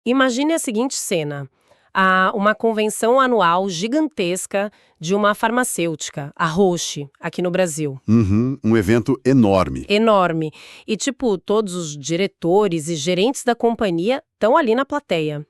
Imagine a seguinte cena. Uma convenção anual gigantesca de uma farmacêutica, a Roche, aqui no Brasil. Uhum, um evento enorme. Enorme. E, todos os diretores e gerentes da companhia estão ali na plateia.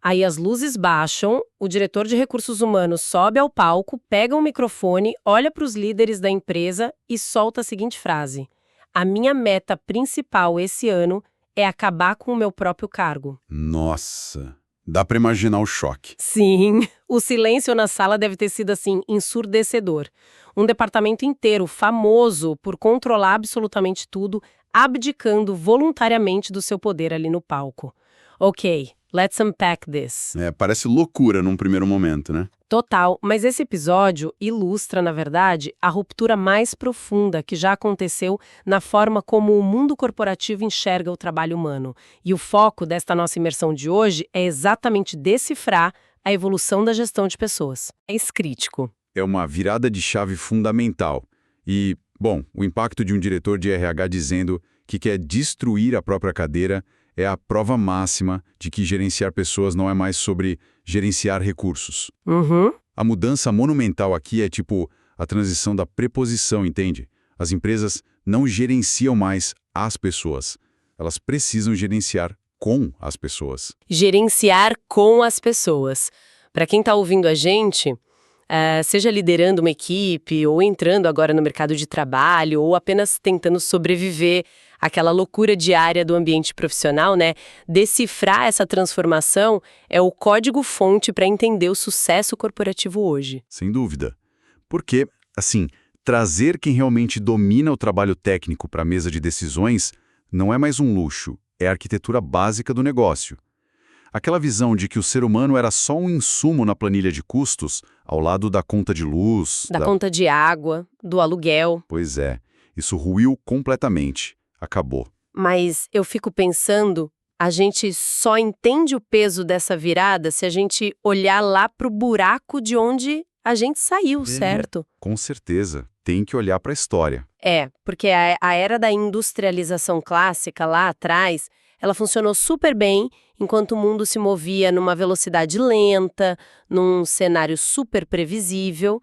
Aí as luzes baixam, o diretor de recursos humanos sobe ao palco, pega um microfone, olha para os líderes da empresa e solta a seguinte frase: "A minha meta principal esse ano é acabar com o meu próprio cargo." Nossa, dá pra imaginar o choque. Sim, o silêncio na sala deve ter sido, assim, ensurdecedor. Um departamento inteiro famoso por controlar absolutamente tudo, abdicando voluntariamente do seu poder ali no palco. Ok, let's unpack this. Parece loucura num primeiro momento, né? Total, mas esse episódio ilustra, na verdade, a ruptura mais profunda que já aconteceu na forma como o mundo corporativo enxerga o trabalho humano. E o foco desta nossa imersão de hoje é exatamente decifrar a evolução da gestão de pessoas. É crítico. É uma virada de chave fundamental. E, bom, o impacto de um diretor de RH dizendo que quer destruir a própria cadeira é a prova máxima de que gerenciar pessoas não é mais sobre gerenciar recursos. Uhum. A mudança monumental aqui é tipo a transição da preposição, entende? As empresas não gerenciam mais as pessoas. Elas precisam gerenciar com as pessoas. Gerenciar com as pessoas. Para quem está ouvindo a gente, seja liderando uma equipe, ou entrando agora no mercado de trabalho, ou apenas tentando sobreviver àquela loucura diária do ambiente profissional, né? Decifrar essa transformação é o código-fonte para entender o sucesso corporativo hoje. Sem dúvida. Porque, assim, trazer quem realmente domina o trabalho técnico para a mesa de decisões não é mais um luxo, é a arquitetura básica do negócio. Aquela visão de que o ser humano era só um insumo na planilha de custos, ao lado da conta de luz... Da conta de água, do aluguel. Pois é, isso ruiu completamente. Acabou. Mas eu fico pensando, a gente só entende o peso dessa virada se a gente olhar lá pro buraco de onde a gente saiu, certo? Com certeza, tem que olhar para a história. Porque a era da industrialização clássica lá atrás, ela funcionou super bem enquanto o mundo se movia numa velocidade lenta, num cenário super previsível,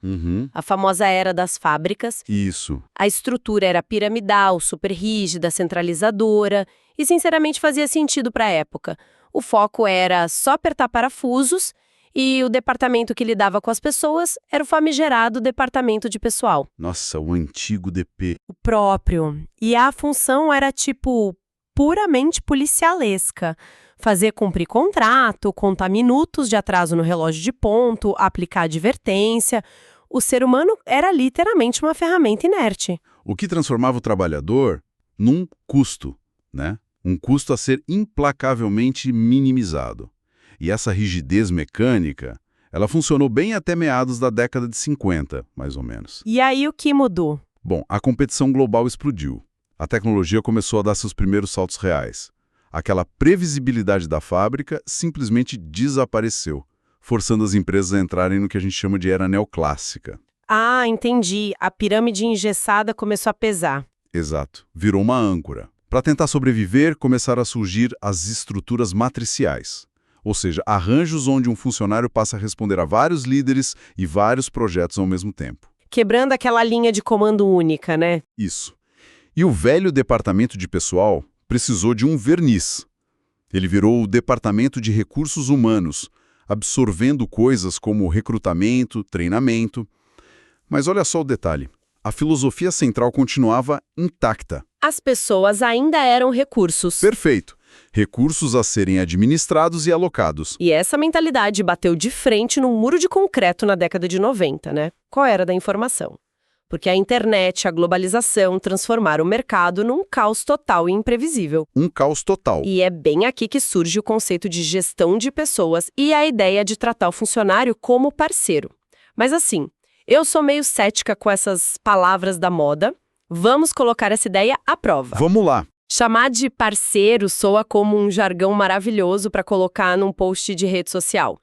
a famosa era das fábricas. Isso. A estrutura era piramidal, super rígida, centralizadora e, sinceramente, fazia sentido para a época. O foco era só apertar parafusos e o departamento que lidava com as pessoas era o famigerado departamento de pessoal. Nossa, o antigo DP. O próprio. E a função era, puramente policialesca. Fazer cumprir contrato, contar minutos de atraso no relógio de ponto, aplicar advertência. O ser humano era literalmente uma ferramenta inerte. O que transformava o trabalhador num custo, né? Um custo a ser implacavelmente minimizado. E essa rigidez mecânica, ela funcionou bem até meados da década de 50, mais ou menos. E aí o que mudou? Bom, a competição global explodiu. A tecnologia começou a dar seus primeiros saltos reais. Aquela previsibilidade da fábrica simplesmente desapareceu, forçando as empresas a entrarem no que a gente chama de era neoclássica. Ah, entendi. A pirâmide engessada começou a pesar. Exato. Virou uma âncora. Para tentar sobreviver, começaram a surgir as estruturas matriciais. Ou seja, arranjos onde um funcionário passa a responder a vários líderes e vários projetos ao mesmo tempo. Quebrando aquela linha de comando única, né? Isso. E o velho departamento de pessoal precisou de um verniz. Ele virou o departamento de recursos humanos, absorvendo coisas como recrutamento, treinamento. Mas olha só o detalhe. A filosofia central continuava intacta. As pessoas ainda eram recursos. Perfeito. Recursos a serem administrados e alocados. E essa mentalidade bateu de frente num muro de concreto na década de 90, né? Qual era da informação? Porque a internet, a globalização transformaram o mercado num caos total e imprevisível. Um caos total. E é bem aqui que surge o conceito de gestão de pessoas e a ideia de tratar o funcionário como parceiro. Mas assim, eu sou meio cética com essas palavras da moda. Vamos colocar essa ideia à prova. Vamos lá. Chamar de parceiro soa como um jargão maravilhoso para colocar num post de rede social.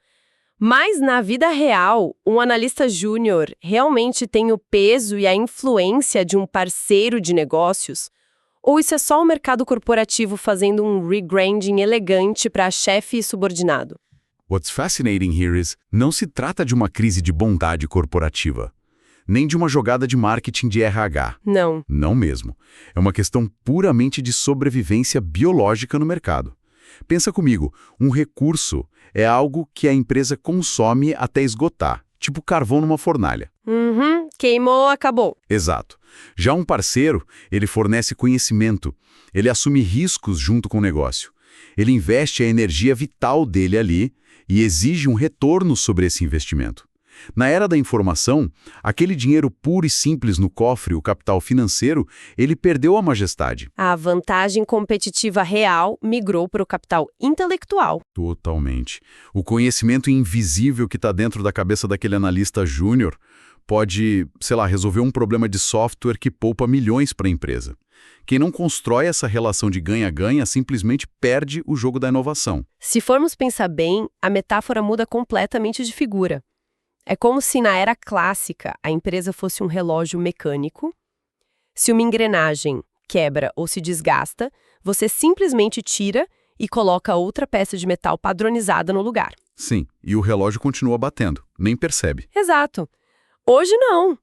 Mas, na vida real, um analista júnior realmente tem o peso e a influência de um parceiro de negócios? Ou isso é só o mercado corporativo fazendo um rebranding elegante para chefe e subordinado? What's fascinating here is, não se trata de uma crise de bondade corporativa, nem de uma jogada de marketing de RH. Não. Não mesmo. É uma questão puramente de sobrevivência biológica no mercado. Pensa comigo, um recurso é algo que a empresa consome até esgotar, tipo carvão numa fornalha. Uhum, queimou, acabou. Exato. Já um parceiro, ele fornece conhecimento, ele assume riscos junto com o negócio. Ele investe a energia vital dele ali e exige um retorno sobre esse investimento. Na era da informação, aquele dinheiro puro e simples no cofre, o capital financeiro, ele perdeu a majestade. A vantagem competitiva real migrou para o capital intelectual. Totalmente. O conhecimento invisível que está dentro da cabeça daquele analista júnior pode, sei lá, resolver um problema de software que poupa milhões para a empresa. Quem não constrói essa relação de ganha-ganha simplesmente perde o jogo da inovação. Se formos pensar bem, a metáfora muda completamente de figura. É como se na era clássica a empresa fosse um relógio mecânico. Se uma engrenagem quebra ou se desgasta, você simplesmente tira e coloca outra peça de metal padronizada no lugar. Sim, e o relógio continua batendo, nem percebe. Exato. Hoje não.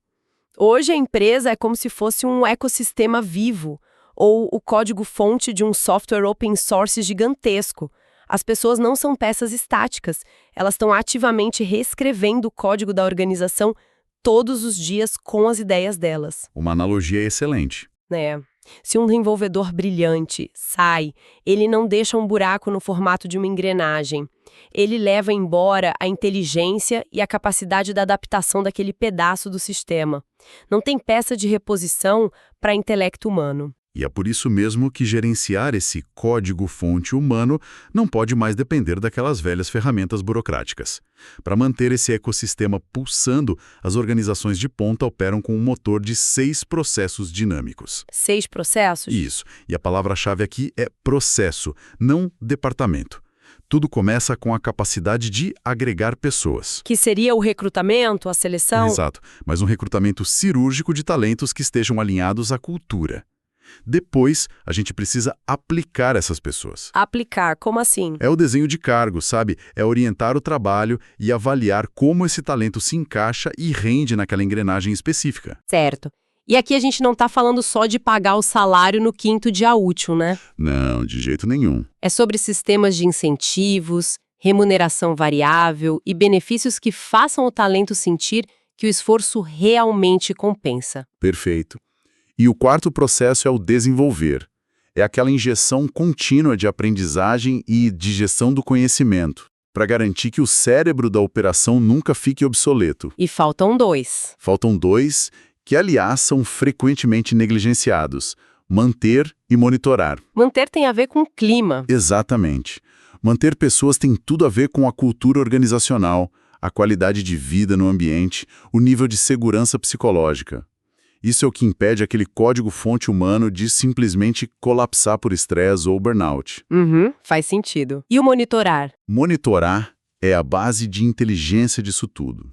Hoje a empresa é como se fosse um ecossistema vivo ou o código-fonte de um software open source gigantesco. As pessoas não são peças estáticas, elas estão ativamente reescrevendo o código da organização todos os dias com as ideias delas. Uma analogia excelente. Se um desenvolvedor brilhante sai, ele não deixa um buraco no formato de uma engrenagem. Ele leva embora a inteligência e a capacidade da adaptação daquele pedaço do sistema. Não tem peça de reposição para intelecto humano. E é por isso mesmo que gerenciar esse código-fonte humano não pode mais depender daquelas velhas ferramentas burocráticas. Para manter esse ecossistema pulsando, as organizações de ponta operam com um motor de 6 processos dinâmicos. 6 processos? Isso. E a palavra-chave aqui é processo, não departamento. Tudo começa com a capacidade de agregar pessoas. Que seria o recrutamento, a seleção? Exato, mas um recrutamento cirúrgico de talentos que estejam alinhados à cultura. Depois, a gente precisa aplicar essas pessoas. Aplicar, como assim? É o desenho de cargo, sabe? É orientar o trabalho e avaliar como esse talento se encaixa e rende naquela engrenagem específica. Certo. E aqui a gente não está falando só de pagar o salário no 5º dia útil, né? Não, de jeito nenhum. É sobre sistemas de incentivos, remuneração variável e benefícios que façam o talento sentir que o esforço realmente compensa. Perfeito. E o quarto processo é o desenvolver. É aquela injeção contínua de aprendizagem e de gestão do conhecimento, para garantir que o cérebro da operação nunca fique obsoleto. E faltam 2. Faltam 2, que aliás são frequentemente negligenciados: manter e monitorar. Manter tem a ver com clima. Exatamente. Manter pessoas tem tudo a ver com a cultura organizacional, a qualidade de vida no ambiente, o nível de segurança psicológica. Isso é o que impede aquele código-fonte humano de simplesmente colapsar por estresse ou burnout. Faz sentido. E o monitorar? Monitorar é a base de inteligência disso tudo.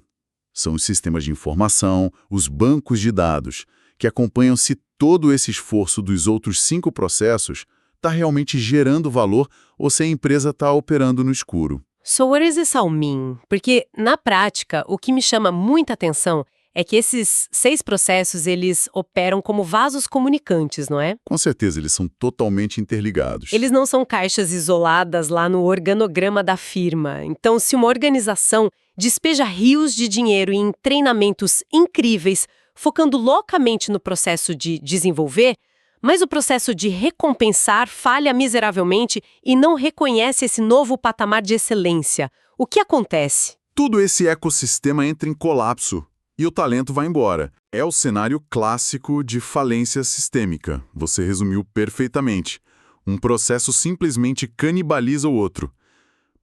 São os sistemas de informação, os bancos de dados, que acompanham se todo esse esforço dos outros 5 processos está realmente gerando valor ou se a empresa está operando no escuro. So what does this all mean? Porque, na prática, o que me chama muita atenção é que esses 6 processos, eles operam como vasos comunicantes, não é? Com certeza, eles são totalmente interligados. Eles não são caixas isoladas lá no organograma da firma. Então, se uma organização despeja rios de dinheiro em treinamentos incríveis, focando loucamente no processo de desenvolver, mas o processo de recompensar falha miseravelmente e não reconhece esse novo patamar de excelência, o que acontece? Tudo esse ecossistema entra em colapso. E o talento vai embora. É o cenário clássico de falência sistêmica. Você resumiu perfeitamente. Um processo simplesmente canibaliza o outro.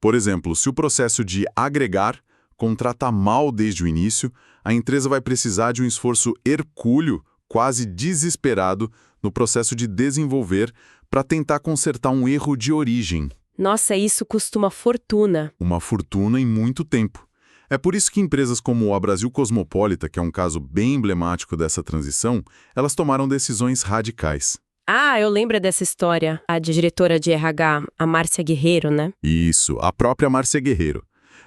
Por exemplo, se o processo de agregar contrata mal desde o início, a empresa vai precisar de um esforço hercúleo, quase desesperado, no processo de desenvolver para tentar consertar um erro de origem. Nossa, isso custa uma fortuna. Uma fortuna em muito tempo. É por isso que empresas como a Brasil Cosmopolita, que é um caso bem emblemático dessa transição, elas tomaram decisões radicais. Ah, eu lembro dessa história. A diretora de RH, a Márcia Guerreiro, né? Isso, a própria Márcia Guerreiro.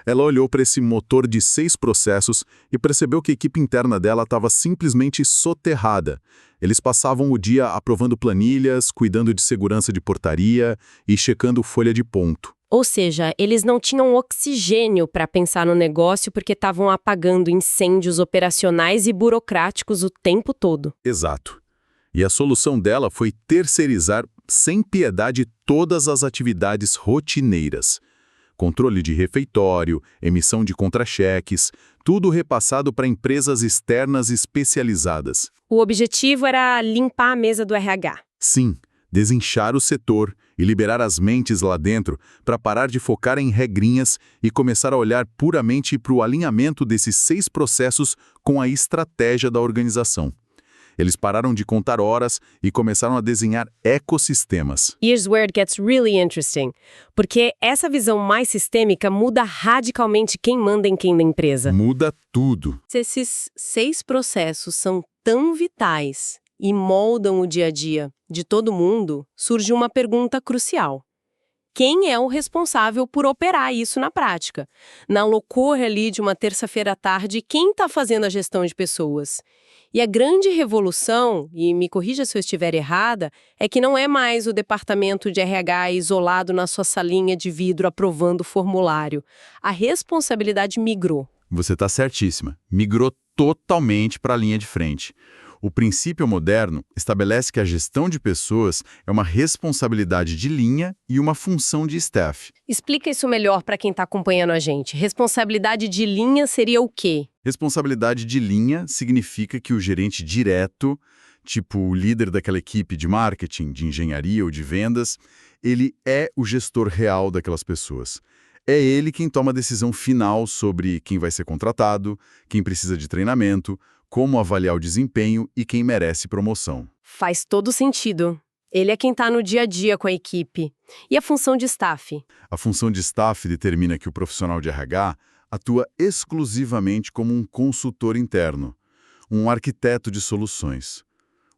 Ela olhou para esse motor de 6 processos e percebeu que a equipe interna dela estava simplesmente soterrada. Eles passavam o dia aprovando planilhas, cuidando de segurança de portaria e checando folha de ponto. Ou seja, eles não tinham oxigênio para pensar no negócio porque estavam apagando incêndios operacionais e burocráticos o tempo todo. Exato. E a solução dela foi terceirizar sem piedade todas as atividades rotineiras. Controle de refeitório, emissão de contra-cheques, tudo repassado para empresas externas especializadas. O objetivo era limpar a mesa do RH. Sim, desinchar o setor e liberar as mentes lá dentro para parar de focar em regrinhas e começar a olhar puramente para o alinhamento desses 6 processos com a estratégia da organização. Eles pararam de contar horas e começaram a desenhar ecossistemas. Here's where it gets really interesting. Porque essa visão mais sistêmica muda radicalmente quem manda em quem na empresa. Muda tudo. Se esses 6 processos são tão vitais e moldam o dia a dia de todo mundo, surge uma pergunta crucial. Quem é o responsável por operar isso na prática? Na loucura ali de uma terça-feira à tarde, quem está fazendo a gestão de pessoas? E a grande revolução, e me corrija se eu estiver errada, é que não é mais o departamento de RH isolado na sua salinha de vidro aprovando o formulário. A responsabilidade migrou. Você está certíssima. Migrou totalmente para a linha de frente. O princípio moderno estabelece que a gestão de pessoas é uma responsabilidade de linha e uma função de staff. Explica isso melhor para quem está acompanhando a gente. Responsabilidade de linha seria o quê? Responsabilidade de linha significa que o gerente direto, tipo o líder daquela equipe de marketing, de engenharia ou de vendas, ele é o gestor real daquelas pessoas. É ele quem toma a decisão final sobre quem vai ser contratado, quem precisa de treinamento, como avaliar o desempenho e quem merece promoção. Faz todo sentido. Ele é quem está no dia a dia com a equipe. E a função de staff? A função de staff determina que o profissional de RH atua exclusivamente como um consultor interno, um arquiteto de soluções.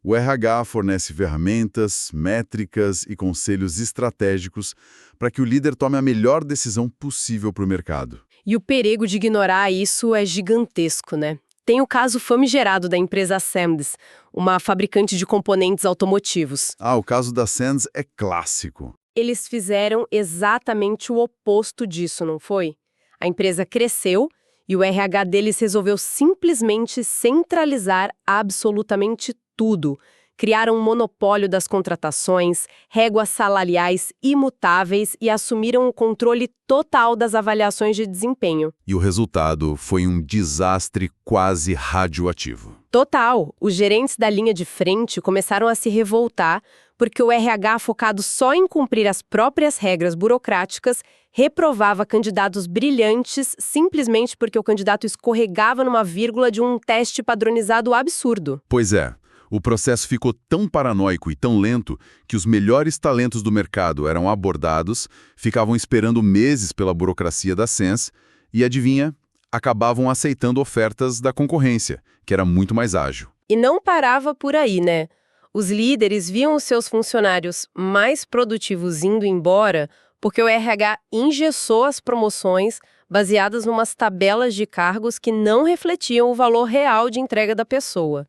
O RH fornece ferramentas, métricas e conselhos estratégicos para que o líder tome a melhor decisão possível para o mercado. E o perigo de ignorar isso é gigantesco, né? Tem o caso famigerado da empresa Assembles, uma fabricante de componentes automotivos. O caso da Sands é clássico. Eles fizeram exatamente o oposto disso, não foi? A empresa cresceu e o RH deles resolveu simplesmente centralizar absolutamente tudo. Criaram um monopólio das contratações, réguas salariais imutáveis e assumiram o controle total das avaliações de desempenho. E o resultado foi um desastre quase radioativo. Total! Os gerentes da linha de frente começaram a se revoltar porque o RH, focado só em cumprir as próprias regras burocráticas, reprovava candidatos brilhantes simplesmente porque o candidato escorregava numa vírgula de um teste padronizado absurdo. Pois é. O processo ficou tão paranoico e tão lento que os melhores talentos do mercado eram abordados, ficavam esperando meses pela burocracia da Sens e, adivinha, acabavam aceitando ofertas da concorrência, que era muito mais ágil. E não parava por aí, né? Os líderes viam os seus funcionários mais produtivos indo embora porque o RH engessou as promoções baseadas em umas tabelas de cargos que não refletiam o valor real de entrega da pessoa.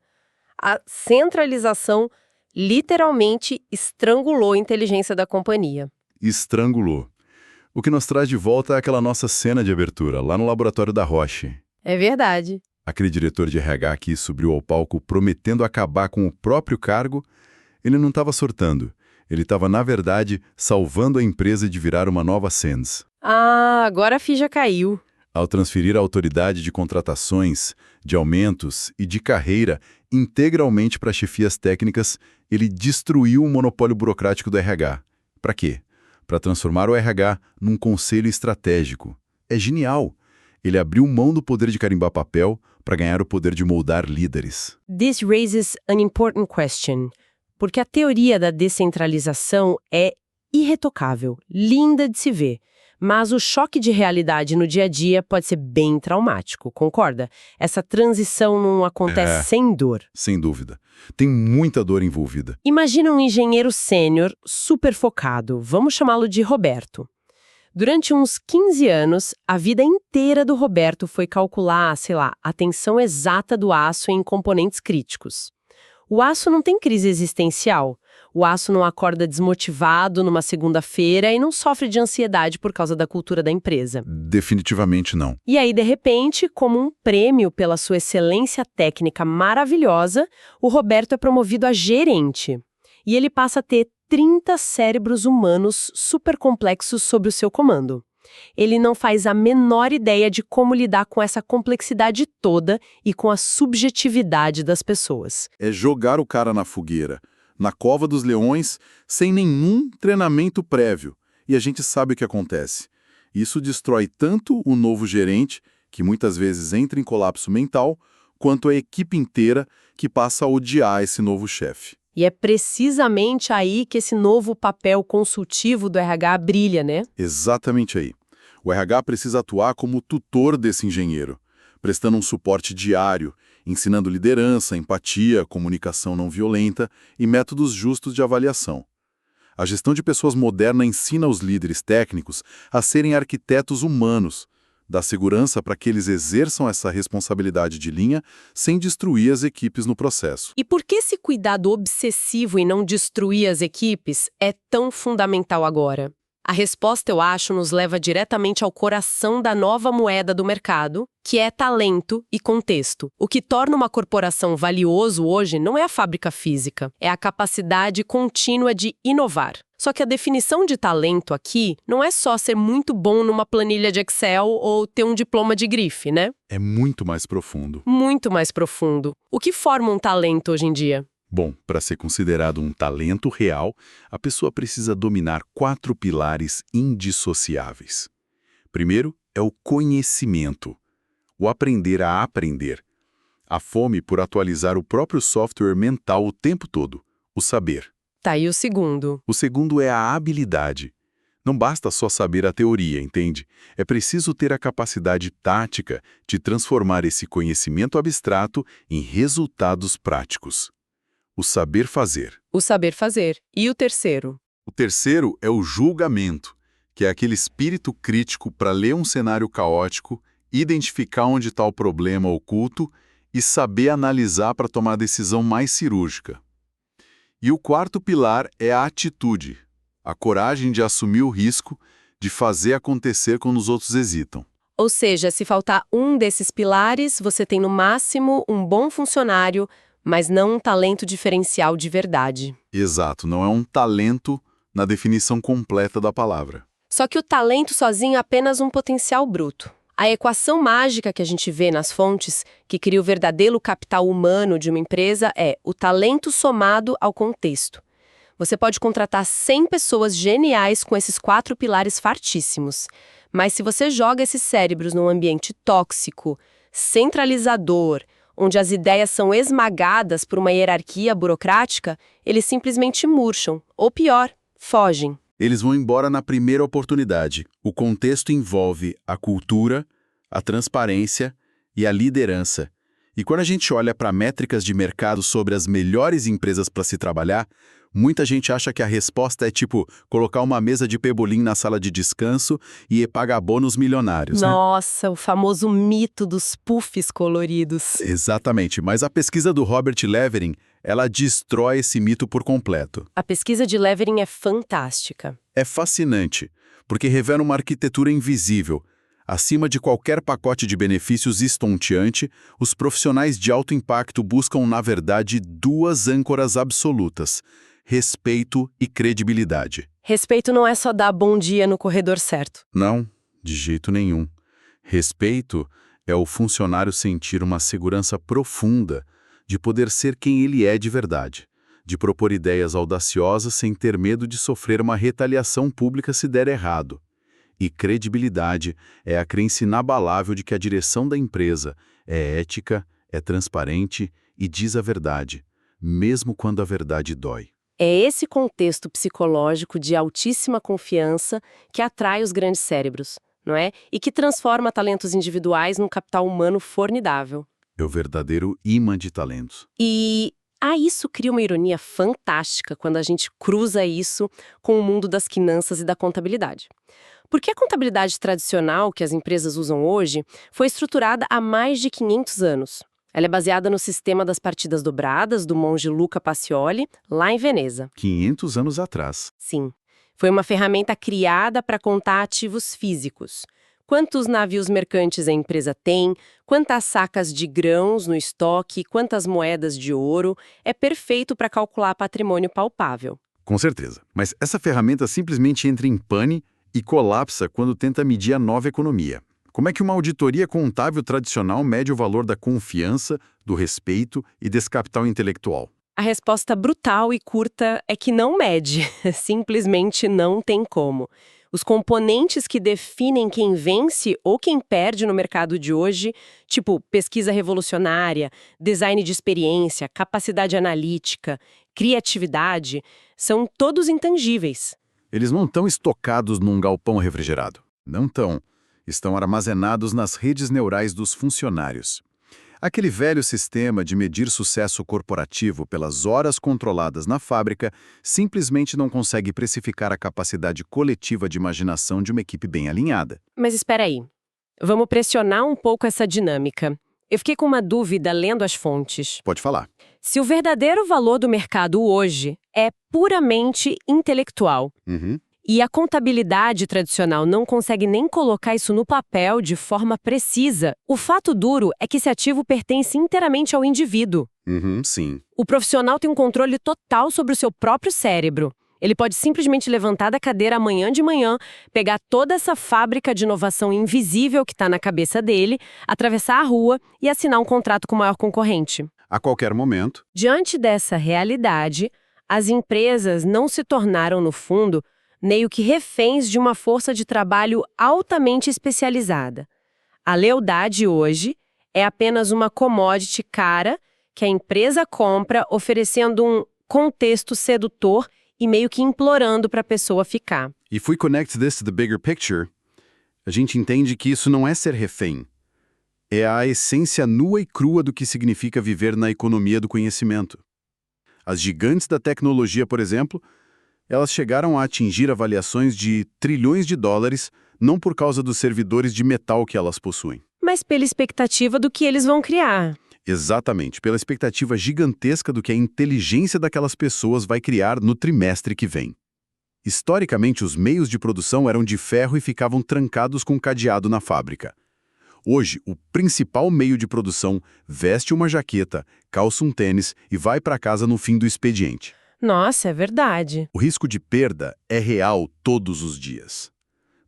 A centralização literalmente estrangulou a inteligência da companhia. Estrangulou. O que nos traz de volta é aquela nossa cena de abertura, lá no laboratório da Roche. É verdade. Aquele diretor de RH que subiu ao palco prometendo acabar com o próprio cargo, ele não estava sortando. Ele estava, na verdade, salvando a empresa de virar uma nova Sens. Agora a ficha caiu. Ao transferir a autoridade de contratações, de aumentos e de carreira integralmente para chefias técnicas, ele destruiu o monopólio burocrático do RH. Para quê? Para transformar o RH num conselho estratégico. É genial! Ele abriu mão do poder de carimbar papel para ganhar o poder de moldar líderes. This raises an important question. Porque a teoria da descentralização é irretocável, linda de se ver. Mas o choque de realidade no dia a dia pode ser bem traumático, concorda? Essa transição não acontece sem dor. Sem dúvida. Tem muita dor envolvida. Imagina um engenheiro sênior super focado, vamos chamá-lo de Roberto. Durante uns 15 anos, a vida inteira do Roberto foi calcular, a tensão exata do aço em componentes críticos. O aço não tem crise existencial. O aço não acorda desmotivado numa segunda-feira e não sofre de ansiedade por causa da cultura da empresa. Definitivamente não. E aí, de repente, como um prêmio pela sua excelência técnica maravilhosa, o Roberto é promovido a gerente. E ele passa a ter 30 cérebros humanos supercomplexos sob o seu comando. Ele não faz a menor ideia de como lidar com essa complexidade toda e com a subjetividade das pessoas. É jogar o cara na fogueira, na cova dos leões, sem nenhum treinamento prévio. E a gente sabe o que acontece. Isso destrói tanto o novo gerente, que muitas vezes entra em colapso mental, quanto a equipe inteira, que passa a odiar esse novo chefe. E é precisamente aí que esse novo papel consultivo do RH brilha, né? Exatamente aí. O RH precisa atuar como tutor desse engenheiro, prestando um suporte diário, ensinando liderança, empatia, comunicação não violenta e métodos justos de avaliação. A gestão de pessoas moderna ensina os líderes técnicos a serem arquitetos humanos, dá segurança para que eles exerçam essa responsabilidade de linha sem destruir as equipes no processo. E por que esse cuidado obsessivo em não destruir as equipes é tão fundamental agora? A resposta, eu acho, nos leva diretamente ao coração da nova moeda do mercado, que é talento e contexto. O que torna uma corporação valioso hoje não é a fábrica física, é a capacidade contínua de inovar. Só que a definição de talento aqui não é só ser muito bom numa planilha de Excel ou ter um diploma de grife, né? É muito mais profundo. Muito mais profundo. O que forma um talento hoje em dia? Bom, para ser considerado um talento real, a pessoa precisa dominar 4 pilares indissociáveis. Primeiro é o conhecimento, o aprender a aprender, a fome por atualizar o próprio software mental o tempo todo, o saber. Tá, e o segundo? O segundo é a habilidade. Não basta só saber a teoria, entende? É preciso ter a capacidade tática de transformar esse conhecimento abstrato em resultados práticos. O saber fazer. O saber fazer. E o terceiro? O terceiro é o julgamento, que é aquele espírito crítico para ler um cenário caótico, identificar onde está o problema oculto e saber analisar para tomar a decisão mais cirúrgica. E o quarto pilar é a atitude, a coragem de assumir o risco de fazer acontecer quando os outros hesitam. Ou seja, se faltar um desses pilares, você tem no máximo um bom funcionário, mas não um talento diferencial de verdade. Exato, não é um talento na definição completa da palavra. Só que o talento sozinho é apenas um potencial bruto. A equação mágica que a gente vê nas fontes, que cria o verdadeiro capital humano de uma empresa, é o talento somado ao contexto. Você pode contratar 100 pessoas geniais com esses 4 pilares fartíssimos, mas se você joga esses cérebros num ambiente tóxico, centralizador, onde as ideias são esmagadas por uma hierarquia burocrática, eles simplesmente murcham, ou pior, fogem. Eles vão embora na primeira oportunidade. O contexto envolve a cultura, a transparência e a liderança. E quando a gente olha para métricas de mercado sobre as melhores empresas para se trabalhar, muita gente acha que a resposta é tipo colocar uma mesa de pebolim na sala de descanso e pagar bônus milionários, né? Nossa, o famoso mito dos puffs coloridos. Exatamente, mas a pesquisa do Robert Levering, ela destrói esse mito por completo. A pesquisa de Levering é fantástica. É fascinante, porque revela uma arquitetura invisível. Acima de qualquer pacote de benefícios estonteante, os profissionais de alto impacto buscam, na verdade, 2 âncoras absolutas: respeito e credibilidade. Respeito não é só dar bom dia no corredor certo. Não, de jeito nenhum. Respeito é o funcionário sentir uma segurança profunda de poder ser quem ele é de verdade, de propor ideias audaciosas sem ter medo de sofrer uma retaliação pública se der errado. E credibilidade é a crença inabalável de que a direção da empresa é ética, é transparente e diz a verdade, mesmo quando a verdade dói. É esse contexto psicológico de altíssima confiança que atrai os grandes cérebros, não é? E que transforma talentos individuais num capital humano formidável. É o verdadeiro imã de talentos. E isso cria uma ironia fantástica quando a gente cruza isso com o mundo das finanças e da contabilidade. Porque a contabilidade tradicional que as empresas usam hoje foi estruturada há mais de 500 anos. Ela é baseada no sistema das partidas dobradas do monge Luca Pacioli, lá em Veneza. 500 anos atrás. Sim, foi uma ferramenta criada para contar ativos físicos. Quantos navios mercantes a empresa tem, quantas sacas de grãos no estoque, quantas moedas de ouro. É perfeito para calcular patrimônio palpável. Com certeza. Mas essa ferramenta simplesmente entra em pane e colapsa quando tenta medir a nova economia. Como é que uma auditoria contábil tradicional mede o valor da confiança, do respeito e desse capital intelectual? A resposta brutal e curta é que não mede, simplesmente não tem como. Os componentes que definem quem vence ou quem perde no mercado de hoje, tipo pesquisa revolucionária, design de experiência, capacidade analítica, criatividade, são todos intangíveis. Eles não estão estocados num galpão refrigerado. Não estão. Estão armazenados nas redes neurais dos funcionários. Aquele velho sistema de medir sucesso corporativo pelas horas controladas na fábrica simplesmente não consegue precificar a capacidade coletiva de imaginação de uma equipe bem alinhada. Mas espera aí, vamos pressionar um pouco essa dinâmica. Eu fiquei com uma dúvida lendo as fontes. Pode falar. Se o verdadeiro valor do mercado hoje é puramente intelectual, e a contabilidade tradicional não consegue nem colocar isso no papel de forma precisa, o fato duro é que esse ativo pertence inteiramente ao indivíduo. Sim. O profissional tem um controle total sobre o seu próprio cérebro. Ele pode simplesmente levantar da cadeira amanhã de manhã, pegar toda essa fábrica de inovação invisível que está na cabeça dele, atravessar a rua e assinar um contrato com o maior concorrente. A qualquer momento. Diante dessa realidade, as empresas não se tornaram, no fundo, meio que reféns de uma força de trabalho altamente especializada. A lealdade hoje é apenas uma commodity cara que a empresa compra oferecendo um contexto sedutor e meio que implorando para a pessoa ficar. If we connect this to the bigger picture, a gente entende que isso não é ser refém. É a essência nua e crua do que significa viver na economia do conhecimento. As gigantes da tecnologia, por exemplo, elas chegaram a atingir avaliações de trilhões de dólares, não por causa dos servidores de metal que elas possuem. Mas pela expectativa do que eles vão criar. Exatamente, pela expectativa gigantesca do que a inteligência daquelas pessoas vai criar no trimestre que vem. Historicamente, os meios de produção eram de ferro e ficavam trancados com cadeado na fábrica. Hoje, o principal meio de produção veste uma jaqueta, calça um tênis e vai para casa no fim do expediente. Nossa, é verdade. O risco de perda é real todos os dias.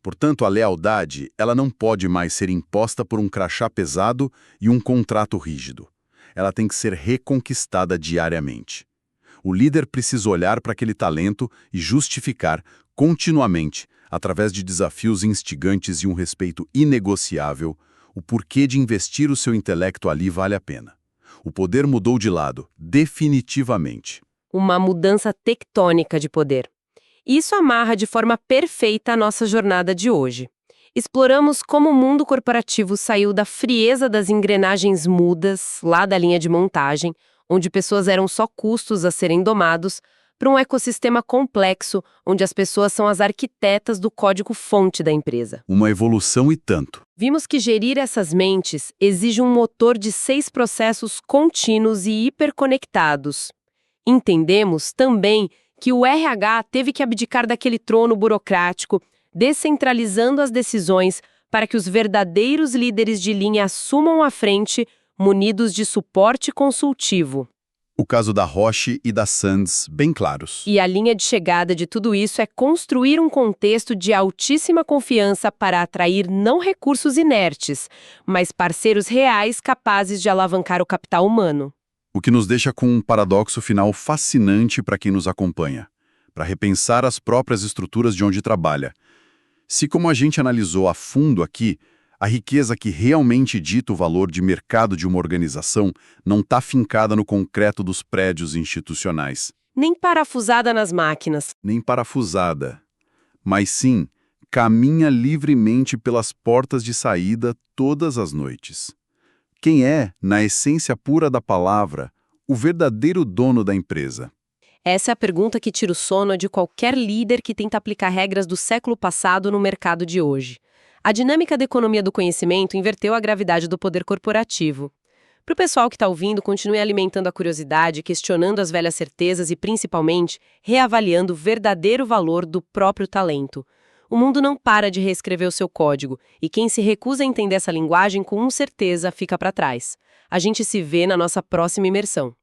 Portanto, a lealdade, ela não pode mais ser imposta por um crachá pesado e um contrato rígido. Ela tem que ser reconquistada diariamente. O líder precisa olhar para aquele talento e justificar continuamente, através de desafios instigantes e um respeito inegociável, o porquê de investir o seu intelecto ali vale a pena. O poder mudou de lado, definitivamente. Uma mudança tectônica de poder. Isso amarra de forma perfeita a nossa jornada de hoje. Exploramos como o mundo corporativo saiu da frieza das engrenagens mudas, lá da linha de montagem, onde pessoas eram só custos a serem domados, para um ecossistema complexo, onde as pessoas são as arquitetas do código-fonte da empresa. Uma evolução e tanto. Vimos que gerir essas mentes exige um motor de 6 processos contínuos e hiperconectados. Entendemos também que o RH teve que abdicar daquele trono burocrático, descentralizando as decisões para que os verdadeiros líderes de linha assumam a frente, munidos de suporte consultivo. O caso da Roche e da Sands, bem claros. E a linha de chegada de tudo isso é construir um contexto de altíssima confiança para atrair não recursos inertes, mas parceiros reais capazes de alavancar o capital humano. O que nos deixa com um paradoxo final fascinante para quem nos acompanha, para repensar as próprias estruturas de onde trabalha. Se, como a gente analisou a fundo aqui, a riqueza que realmente dita o valor de mercado de uma organização não está fincada no concreto dos prédios institucionais. Nem parafusada nas máquinas. Nem parafusada. Mas sim, caminha livremente pelas portas de saída todas as noites. Quem é, na essência pura da palavra, o verdadeiro dono da empresa? Essa é a pergunta que tira o sono de qualquer líder que tenta aplicar regras do século passado no mercado de hoje. A dinâmica da economia do conhecimento inverteu a gravidade do poder corporativo. Para o pessoal que está ouvindo, continue alimentando a curiosidade, questionando as velhas certezas e, principalmente, reavaliando o verdadeiro valor do próprio talento. O mundo não para de reescrever o seu código, e quem se recusa a entender essa linguagem, com certeza, fica para trás. A gente se vê na nossa próxima imersão.